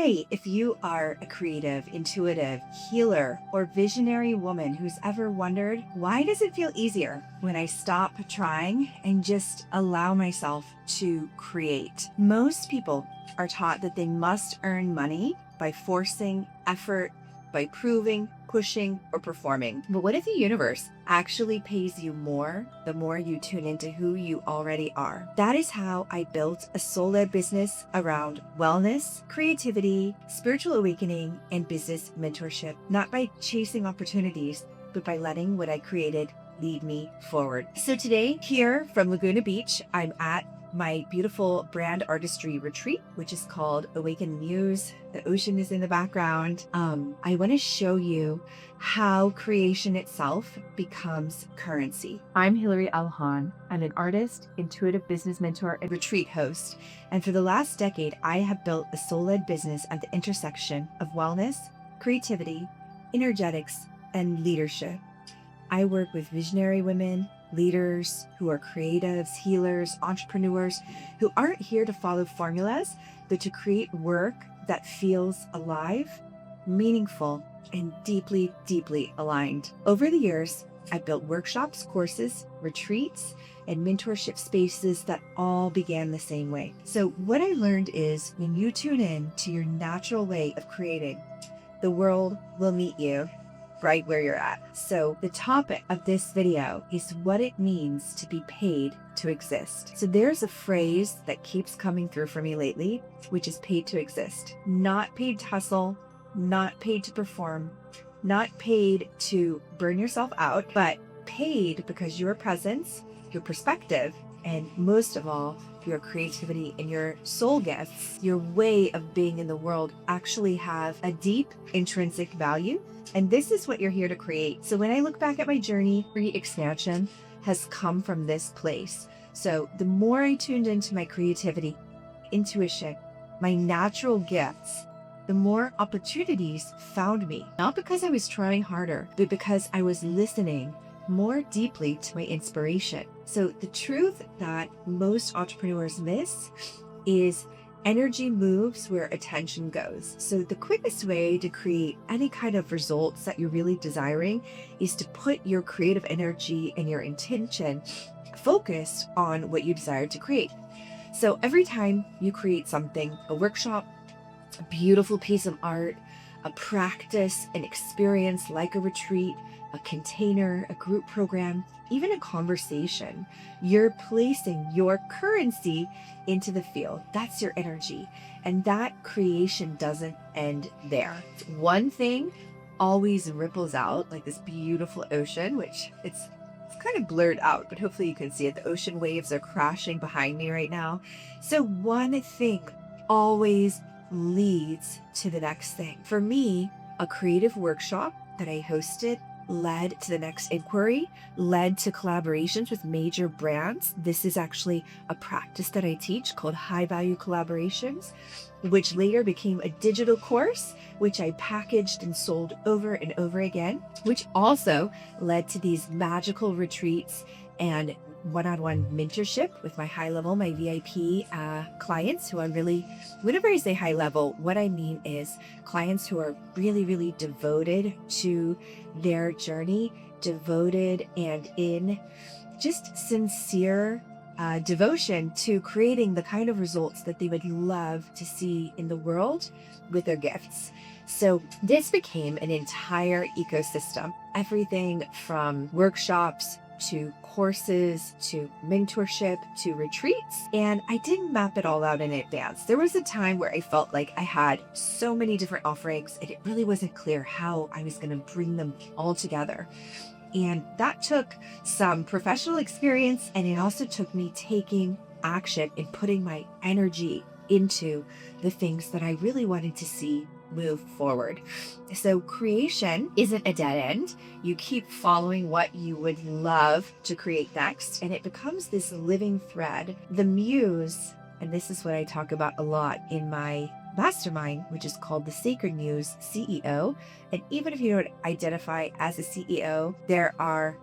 Hi, if you are a creative, intuitive, healer, or visionary woman who's ever wondered, why does it feel easier when I stop trying and just allow myself to create? Most people are taught that they must earn money by forcing effort, by proving, pushing, or performing. But what if the universe actually pays you more the more you tune into who you already are? That is how I built a soul-led business around wellness, creativity, spiritual awakening, and business mentorship. Not by chasing opportunities, but by letting what I created lead me forward. So today, here from Laguna Beach, I'm at my beautiful brand artistry retreat, which is called Awaken Muse. The ocean is in the background. I want to show you how creation itself becomes currency. I'm Hilary Hahn. I'm an artist, intuitive business mentor, and retreat host. And for the last decade, I have built a soul-led business at the intersection of wellness, creativity, energetics, and leadership. I work with visionary women, leaders who are creatives, healers, entrepreneurs, who aren't here to follow formulas, but to create work that feels alive, meaningful, and deeply, deeply aligned. Over the years, I've built workshops, courses, retreats, and mentorship spaces that all began the same way. So what I learned is when you tune in to your natural way of creating, the world will meet you right where you're at. So the topic of this video is what it means to be paid to exist. So there's a phrase that keeps coming through for me lately, which is paid to exist. Not paid to hustle, not paid to perform, not paid to burn yourself out, but paid because your presence, your perspective, and most of all, your creativity and your soul gifts, your way of being in the world actually have a deep intrinsic value. And this is what you're here to create. So when I look back at my journey, expansion has come from this place. So the more I tuned into my creativity, intuition, my natural gifts, the more opportunities found me. Not because I was trying harder, but because I was listening more deeply to my inspiration. So the truth that most entrepreneurs miss is energy moves where attention goes. So the quickest way to create any kind of results that you're really desiring is to put your creative energy and your intention focused on what you desire to create. So every time you create something, a workshop, a beautiful piece of art, a practice, an experience like a retreat, a container, a group program, even a conversation, you're placing your currency into the field. That's your energy. And that creation doesn't end there. One thing always ripples out like this beautiful ocean, which it's kind of blurred out, but hopefully you can see it. The ocean waves are crashing behind me right now. So one thing always leads to the next thing. For me, a creative workshop that I hosted led to the next inquiry, led to collaborations with major brands. This is actually a practice that I teach called high value collaborations, which later became a digital course, which I packaged and sold over and over again, which also led to these magical retreats and one-on-one mentorship with my high level, my VIP clients who are really, whenever I say high level, what I mean is clients who are really, really devoted to their journey, devoted and in just sincere devotion to creating the kind of results that they would love to see in the world with their gifts. So this became an entire ecosystem, everything from workshops to courses, to mentorship, to retreats. And I didn't map it all out in advance. There was a time where I felt like I had so many different offerings and it really wasn't clear how I was going to bring them all together. And that took some professional experience, and it also took me taking action and putting my energy into the things that I really wanted to see move forward. So creation isn't a dead end. You keep following what you would love to create next, and it becomes this living thread. The Muse, and this is what I talk about a lot in my mastermind, which is called the Sacred Muse CEO. And even if you don't identify as a CEO, there are,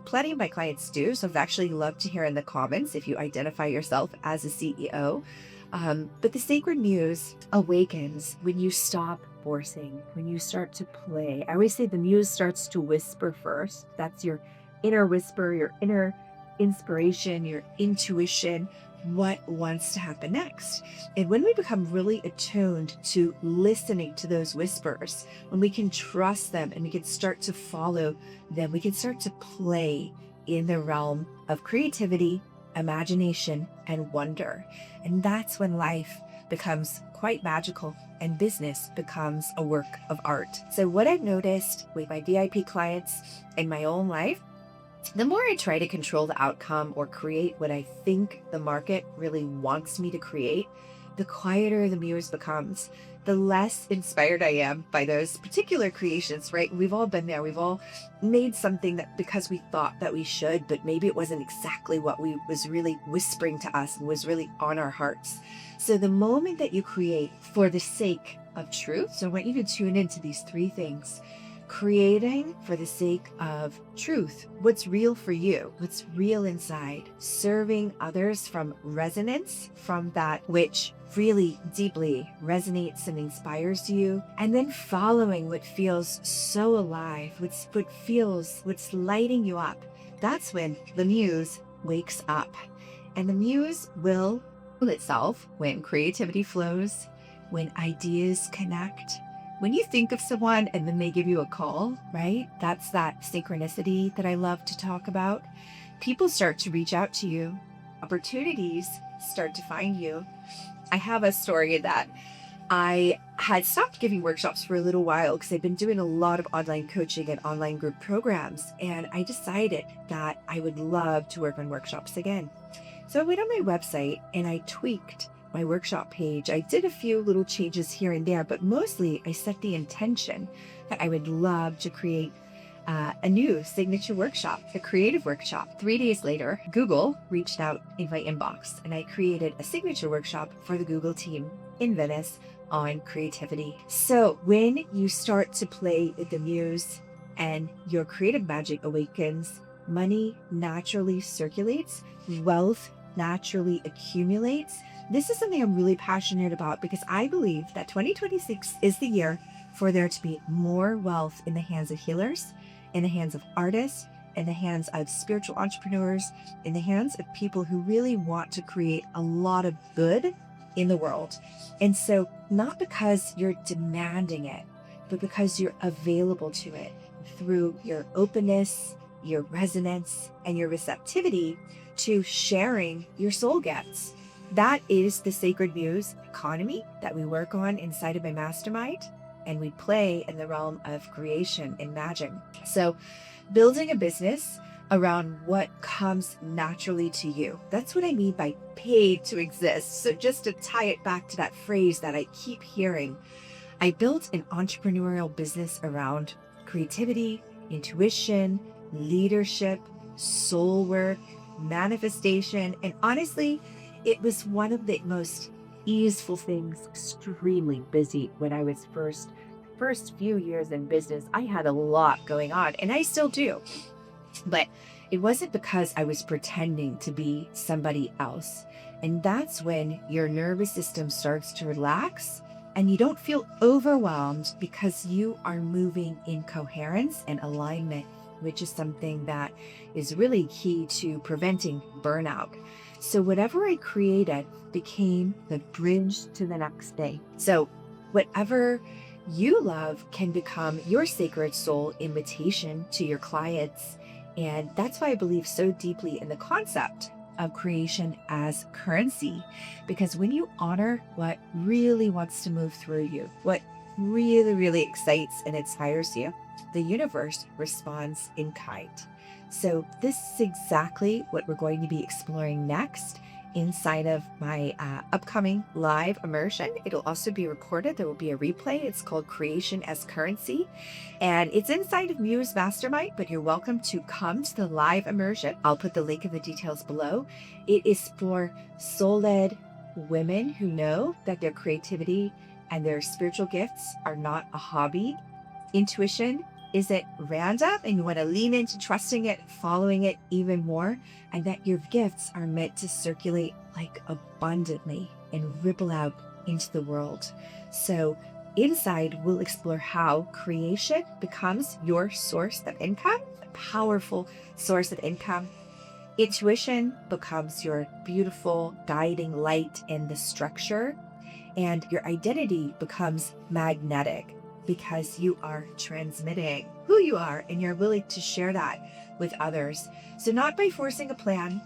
plenty of my clients do. So I'd actually love to hear in the comments if you identify yourself as a CEO. But the sacred muse awakens when you stop forcing, when you start to play. I always say the muse starts to whisper first. That's your inner whisper, your inner inspiration, your intuition, what wants to happen next. And when we become really attuned to listening to those whispers, when we can trust them and we can start to follow them, we can start to play in the realm of creativity, imagination, and wonder. And that's when life becomes quite magical and business becomes a work of art. So what I've noticed with my VIP clients in my own life, the more I try to control the outcome or create what I think the market really wants me to create, the quieter the muse becomes, the less inspired I am by those particular creations, right? We've all been there. We've all made something that because we thought that we should, but maybe it wasn't exactly what we was really whispering to us and was really on our hearts. So the moment that you create for the sake of truth, so I want you to tune into these three things. Creating for the sake of truth, what's real for you, what's real inside, serving others from resonance, from that which really deeply resonates and inspires you, and then following what feels so alive, what's lighting you up. That's when the muse wakes up. And the muse will itself when creativity flows, when ideas connect. When you think of someone and then they give you a call, right? That's that synchronicity that I love to talk about. People start to reach out to you. Opportunities start to find you. I have a story that I had stopped giving workshops for a little while because I've been doing a lot of online coaching and online group programs. And I decided that I would love to work on workshops again. So I went on my website and I tweaked my workshop page. I did a few little changes here and there, but mostly I set the intention that I would love to create a new signature workshop, a creative workshop. 3 days later, Google reached out in my inbox and I created a signature workshop for the Google team in Venice on creativity. So when you start to play with the muse and your creative magic awakens, money naturally circulates, wealth naturally accumulates. This is something I'm really passionate about because I believe that 2026 is the year for there to be more wealth in the hands of healers, in the hands of artists, in the hands of spiritual entrepreneurs, in the hands of people who really want to create a lot of good in the world. And so not because you're demanding it, but because you're available to it through your openness, your resonance, and your receptivity to sharing your soul gifts. That is the Sacred Muse economy that we work on inside of my mastermind, and we play in the realm of creation and magic. So building a business around what comes naturally to you. That's what I mean by paid to exist. So just to tie it back to that phrase that I keep hearing, I built an entrepreneurial business around creativity, intuition, leadership, soul work, manifestation, and honestly, it was one of the most easeful things, extremely busy when I was first few years in business. I had a lot going on and I still do, but it wasn't because I was pretending to be somebody else. And that's when your nervous system starts to relax and you don't feel overwhelmed because you are moving in coherence and alignment, which is something that is really key to preventing burnout. So whatever I created became the bridge to the next day. So whatever you love can become your sacred soul invitation to your clients. And that's why I believe so deeply in the concept of creation as currency, because when you honor what really wants to move through you, what really, really excites and inspires you, the universe responds in kind. So this is exactly what we're going to be exploring next inside of my upcoming live immersion. It'll also be recorded. There will be a replay. It's called Creation as Currency, and it's inside of Muse Mastermind, but you're welcome to come to the live immersion. I'll put the link in the details below. It is for soul-led women who know that their creativity and their spiritual gifts are not a hobby. Intuition isn't random, and you want to lean into trusting it, following it even more, and that your gifts are meant to circulate like abundantly and ripple out into the world. So inside, we'll explore how creation becomes your source of income, a powerful source of income. Intuition becomes your beautiful guiding light in the structure, and your identity becomes magnetic because you are transmitting who you are and you're willing to share that with others. So, not by forcing a plan,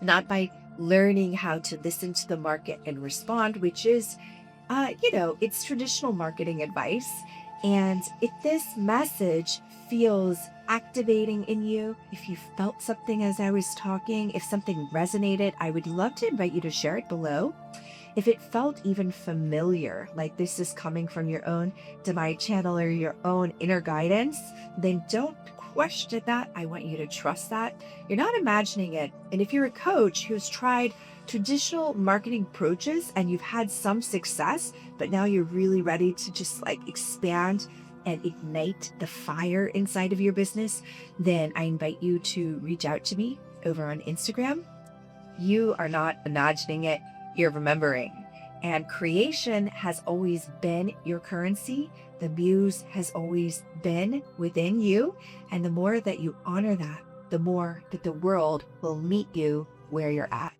not by learning how to listen to the market and respond, which is, it's traditional marketing advice. And if this message feels activating in you, if you felt something as I was talking, if something resonated, I would love to invite you to share it below. If it felt even familiar, like this is coming from your own divine channel or your own inner guidance, then don't question that. I want you to trust that. You're not imagining it. And if you're a coach who's tried traditional marketing approaches and you've had some success, but now you're really ready to just expand and ignite the fire inside of your business, then I invite you to reach out to me over on Instagram. You are not imagining it, you're remembering. And creation has always been your currency. The muse has always been within you. And the more that you honor that, the more that the world will meet you where you're at.